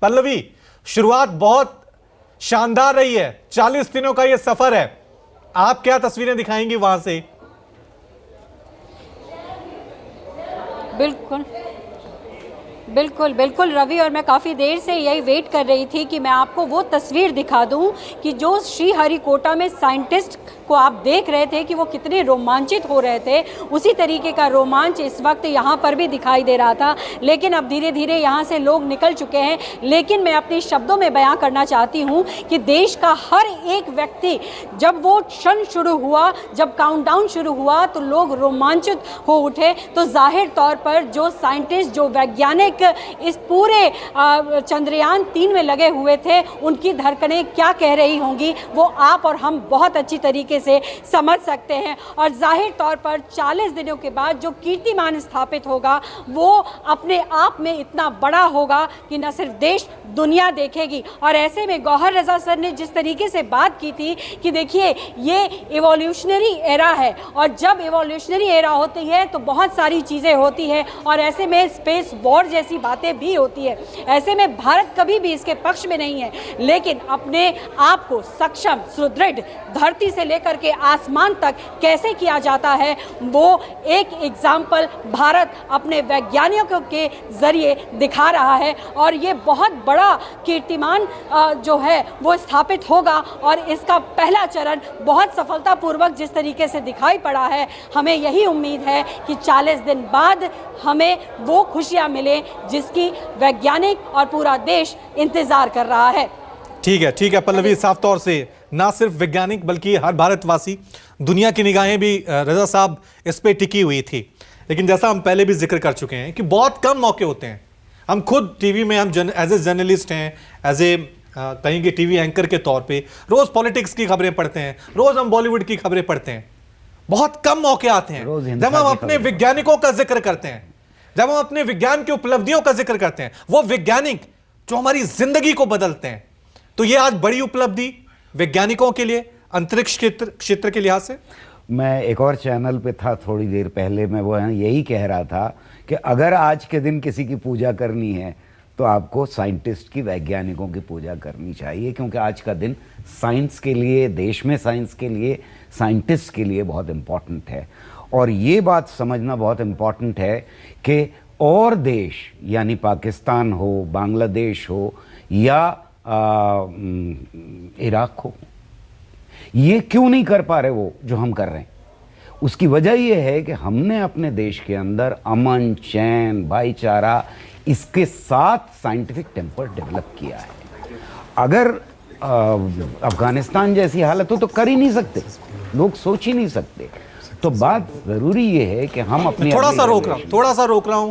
पल्लवी, शुरुआत बहुत शानदार रही है। 40 दिनों का यह सफर है। आप क्या तस्वीरें दिखाएंगी वहां से? बिल्कुल बिल्कुल बिल्कुल रवि, और मैं काफ़ी देर से यही वेट कर रही थी कि मैं आपको वो तस्वीर दिखा दूं कि जो श्रीहरिकोटा में साइंटिस्ट को आप देख रहे थे कि वो कितने रोमांचित हो रहे थे, उसी तरीके का रोमांच इस वक्त यहाँ पर भी दिखाई दे रहा था। लेकिन अब धीरे धीरे यहाँ से लोग निकल चुके हैं। लेकिन मैं अपने शब्दों में बयां करना चाहती हूँ कि देश का हर एक व्यक्ति, जब वो क्षण शुरू हुआ, जब काउंटडाउन शुरू हुआ, तो लोग रोमांचित हो उठे। तो जाहिर तौर पर जो साइंटिस्ट, जो वैज्ञानिक इस पूरे चंद्रयान 3 में लगे हुए थे, उनकी धड़कनें क्या कह रही होंगी वो आप और हम बहुत अच्छी तरीके से समझ सकते हैं। और जाहिर तौर पर 40 दिनों के बाद जो कीर्तिमान स्थापित होगा वो अपने आप में इतना बड़ा होगा कि न सिर्फ देश, दुनिया देखेगी। और ऐसे में गौहर रजा सर ने जिस तरीके से बात की थी कि देखिए ये इवोल्यूशनरी एरा है, और जब इवोल्यूशनरी एरा होती है तो बहुत सारी चीज़ें होती है, और ऐसे में स्पेस वॉर जैसी बातें भी होती है। ऐसे में भारत कभी भी इसके पक्ष में नहीं है, लेकिन अपने आप को सक्षम, सुदृढ़, धरती से लेकर के आसमान तक कैसे किया जाता है, वो एक एग्जाम्पल भारत अपने वैज्ञानिकों के जरिए दिखा रहा है। और ये बहुत बड़ा कीर्तिमान जो है वो स्थापित होगा, और इसका पहला चरण बहुत सफलतापूर्वक जिस तरीके से दिखाई पड़ा है, हमें यही उम्मीद है कि 40 दिन बाद हमें वो खुशियां मिले जिसकी वैज्ञानिक और पूरा देश इंतजार कर रहा है। ठीक है पल्लवी, साफ तौर से ना सिर्फ वैज्ञानिक बल्कि हर भारतवासी, दुनिया की निगाहें भी रजा साहब इस पे टिकी हुई थी। लेकिन जैसा हम पहले भी जिक्र कर चुके हैं कि बहुत कम मौके होते हैं। हम खुद टीवी में, हम एज ए जर्नलिस्ट हैं, एज ए कहेंगे टीवी एंकर के तौर पे रोज पॉलिटिक्स की खबरें पढ़ते हैं, रोज हम बॉलीवुड की खबरें पढ़ते हैं। बहुत कम मौके आते हैं जब हम अपने वैज्ञानिकों का जिक्र करते हैं, जब हम अपने विज्ञान की उपलब्धियों का जिक्र करते हैं, वो वैज्ञानिक जो हमारी जिंदगी को बदलते हैं। तो ये आज बड़ी उपलब्धि वैज्ञानिकों के लिए, अंतरिक्ष क्षेत्र के लिहाज से। मैं एक और चैनल पे था थोड़ी देर पहले, मैं वो यही कह रहा था कि अगर आज के दिन किसी की पूजा करनी है तो आपको साइंटिस्ट की, वैज्ञानिकों की पूजा करनी चाहिए, क्योंकि आज का दिन साइंस के लिए, देश में साइंस के लिए, साइंटिस्ट के लिए बहुत इम्पॉर्टेंट है। और ये बात समझना बहुत इम्पॉर्टेंट है कि और देश, यानी पाकिस्तान हो, बांग्लादेश हो या इराक हो, ये क्यों नहीं कर पा रहे वो जो हम कर रहे हैं। उसकी वजह ये है कि हमने अपने देश के अंदर अमन, चैन, भाईचारा, इसके साथ साइंटिफिक टेम्पर डेवलप किया है। अगर अफगानिस्तान जैसी हालत हो तो कर ही नहीं सकते, लोग सोच ही नहीं सकते। तो बात जरूरी ये है कि हम अपनी थोड़ा सा रोक रहा हूं